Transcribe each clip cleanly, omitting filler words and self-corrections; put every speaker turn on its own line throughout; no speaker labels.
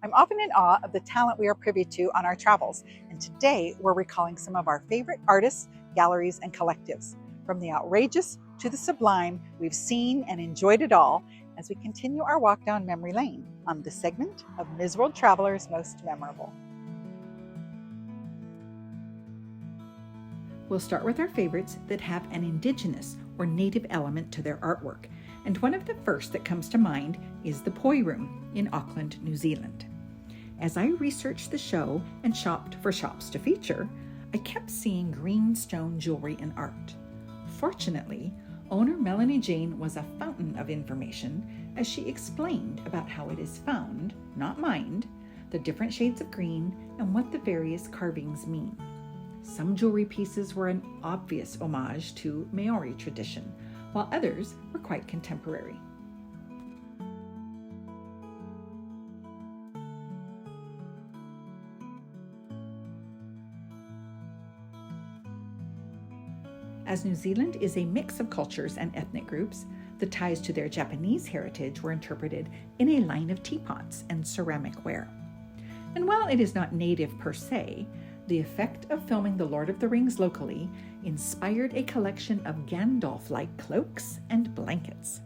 I'm often in awe of the talent we are privy to on our travels, and today we're recalling some of our favorite artists, galleries, and collectives. From the outrageous to the sublime, we've seen and enjoyed it all as we continue our walk down memory lane on this segment of Ms. World Traveler's Most Memorable.
We'll start with our favorites that have an indigenous or native element to their artwork, and one of the first that comes to mind is the Poi Room in Auckland, New Zealand. As I researched the show and shopped for shops to feature, I kept seeing green stone jewelry and art. Fortunately, owner Melanie Jane was a fountain of information as she explained about how it is found, not mined, the different shades of green, and what the various carvings mean. Some jewelry pieces were an obvious homage to Maori tradition, while others were quite contemporary. As New Zealand is a mix of cultures and ethnic groups, the ties to their Japanese heritage were interpreted in a line of teapots and ceramic ware. And while it is not native per se, the effect of filming The Lord of the Rings locally inspired a collection of Gandalf-like cloaks and blankets.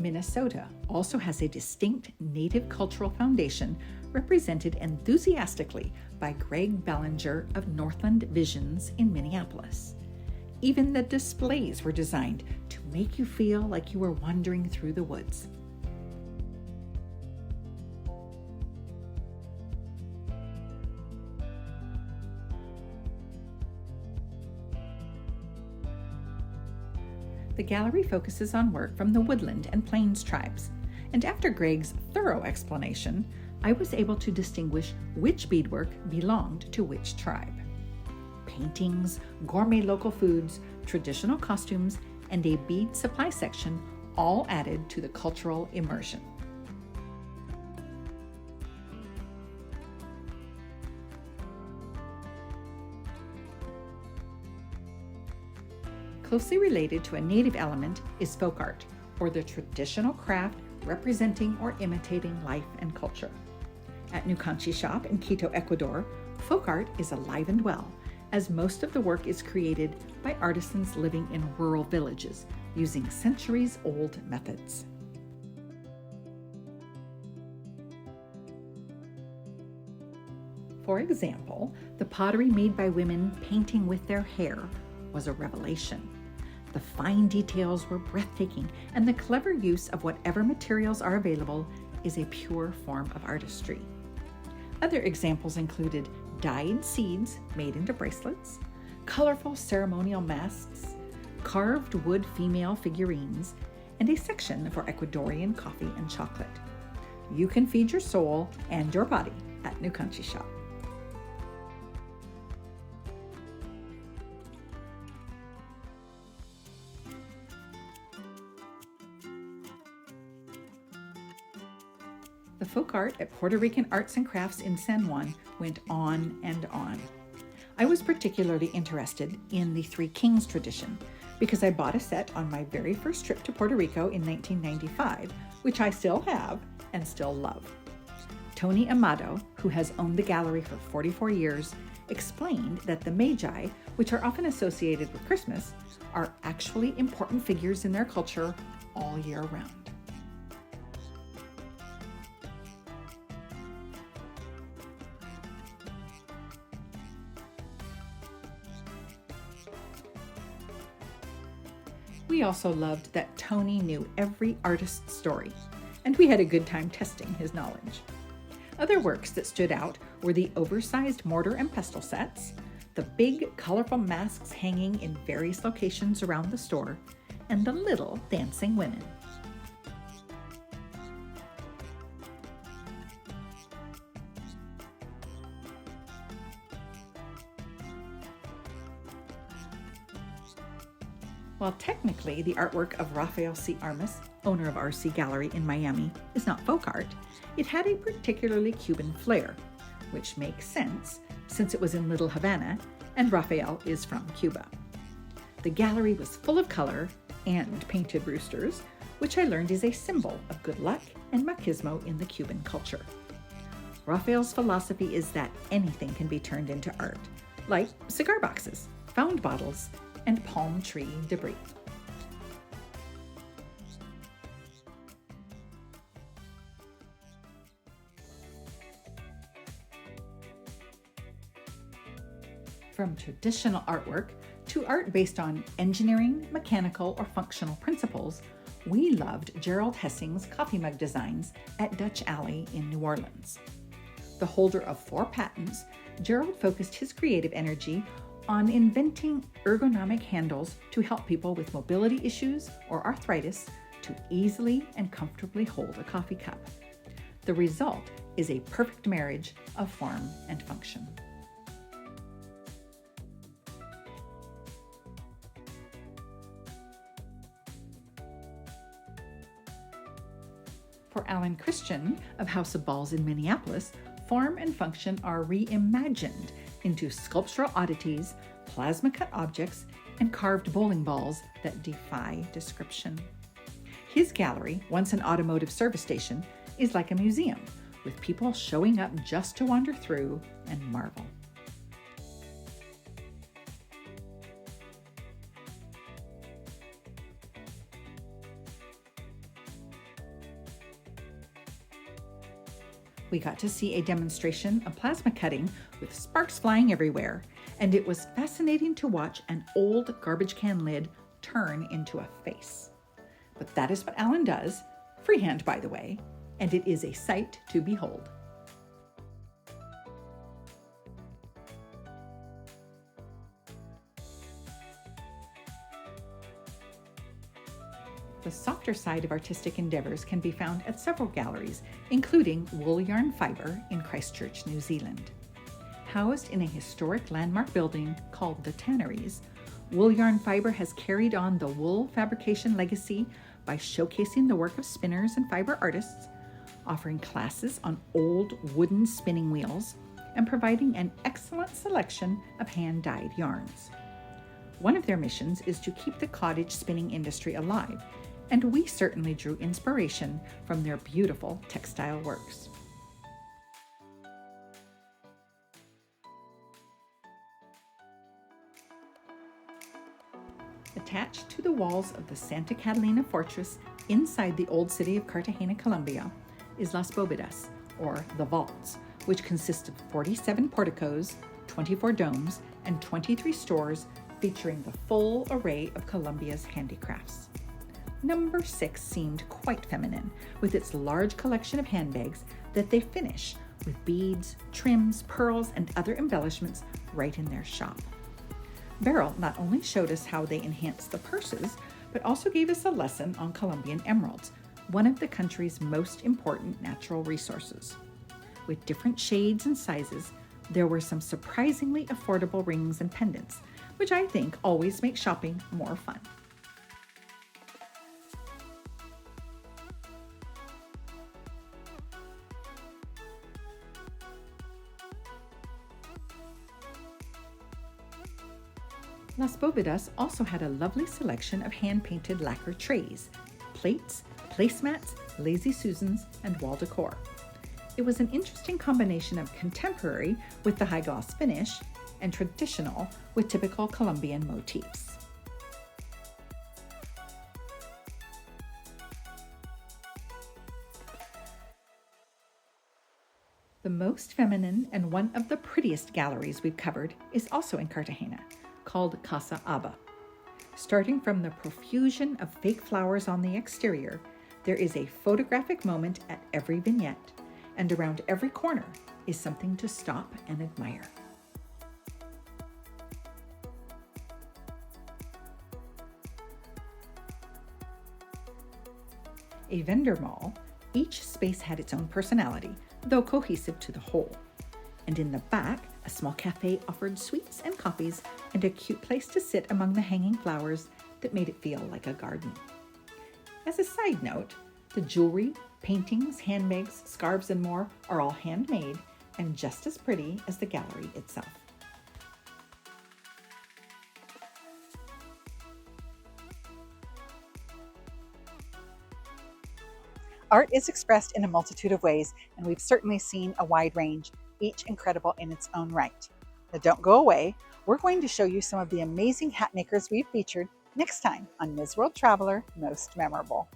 Minnesota also has a distinct native cultural foundation represented enthusiastically by Greg Bellinger of Northland Visions in Minneapolis. Even the displays were designed to make you feel like you were wandering through the woods. The gallery focuses on work from the woodland and plains tribes, and after Greg's thorough explanation, I was able to distinguish which beadwork belonged to which tribe. Paintings, gourmet local foods, traditional costumes, and a bead supply section all added to the cultural immersion. Closely related to a native element is folk art, or the traditional craft representing or imitating life and culture. At Nucanchi shop in Quito, Ecuador, folk art is alive and well, as most of the work is created by artisans living in rural villages using centuries-old methods. For example, the pottery made by women painting with their hair was a revelation. The fine details were breathtaking, and the clever use of whatever materials are available is a pure form of artistry. Other examples included dyed seeds made into bracelets, colorful ceremonial masks, carved wood female figurines, and a section for Ecuadorian coffee and chocolate. You can feed your soul and your body at Nucanchi shop. The folk art at Puerto Rican Arts and Crafts in San Juan went on and on. I was particularly interested in the Three Kings tradition because I bought a set on my very first trip to Puerto Rico in 1995, which I still have and still love. Tony Amado, who has owned the gallery for 44 years, explained that the Magi, which are often associated with Christmas, are actually important figures in their culture all year round. We also loved that Tony knew every artist's story, and we had a good time testing his knowledge. Other works that stood out were the oversized mortar and pestle sets, the big, colorful masks hanging in various locations around the store, and the little dancing women. While technically the artwork of Rafael C. Armas, owner of RC Gallery in Miami, is not folk art, it had a particularly Cuban flair, which makes sense since it was in Little Havana, and Raphael is from Cuba. The gallery was full of color and painted roosters, which I learned is a symbol of good luck and machismo in the Cuban culture. Raphael's philosophy is that anything can be turned into art, like cigar boxes, found bottles, and palm tree debris. From traditional artwork to art based on engineering, mechanical, or functional principles, we loved Gerald Hessing's coffee mug designs at Dutch Alley in New Orleans. The holder of 4 patents, Gerald focused his creative energy on inventing ergonomic handles to help people with mobility issues or arthritis to easily and comfortably hold a coffee cup. The result is a perfect marriage of form and function. For Alan Christian of House of Balls in Minneapolis, form and function are reimagined into sculptural oddities, plasma-cut objects, and carved bowling balls that defy description. His gallery, once an automotive service station, is like a museum, with people showing up just to wander through and marvel. We got to see a demonstration of plasma cutting with sparks flying everywhere, and it was fascinating to watch an old garbage can lid turn into a face. But that is what Alan does, freehand by the way, and it is a sight to behold. The softer side of artistic endeavors can be found at several galleries, including Wool Yarn Fibre in Christchurch, New Zealand. Housed in a historic landmark building called the Tanneries, Wool Yarn Fibre has carried on the wool fabrication legacy by showcasing the work of spinners and fiber artists, offering classes on old wooden spinning wheels, and providing an excellent selection of hand-dyed yarns. One of their missions is to keep the cottage spinning industry alive, and we certainly drew inspiration from their beautiful textile works. Attached to the walls of the Santa Catalina fortress inside the old city of Cartagena, Colombia, is Las Bóvedas, or the vaults, which consist of 47 porticos, 24 domes, and 23 stores featuring the full array of Colombia's handicrafts. Number 6 seemed quite feminine, with its large collection of handbags that they finish with beads, trims, pearls, and other embellishments right in their shop. Beryl not only showed us how they enhance the purses, but also gave us a lesson on Colombian emeralds, one of the country's most important natural resources. With different shades and sizes, there were some surprisingly affordable rings and pendants, which I think always make shopping more fun. Las Bóvedas also had a lovely selection of hand-painted lacquer trays, plates, placemats, lazy susans, and wall decor. It was an interesting combination of contemporary with the high-gloss finish and traditional with typical Colombian motifs. The most feminine and one of the prettiest galleries we've covered is also in Cartagena, called Casa Abba. Starting from the profusion of fake flowers on the exterior, there is a photographic moment at every vignette, and around every corner is something to stop and admire. A vendor mall, each space had its own personality, though cohesive to the whole. And in the back, a small cafe offered sweets and coffees and a cute place to sit among the hanging flowers that made it feel like a garden. As a side note, the jewelry, paintings, handbags, scarves, and more are all handmade and just as pretty as the gallery itself.
Art is expressed in a multitude of ways, and we've certainly seen a wide range, each incredible in its own right. But don't go away. We're going to show you some of the amazing hat makers we've featured next time on Ms. World Traveler Most Memorable.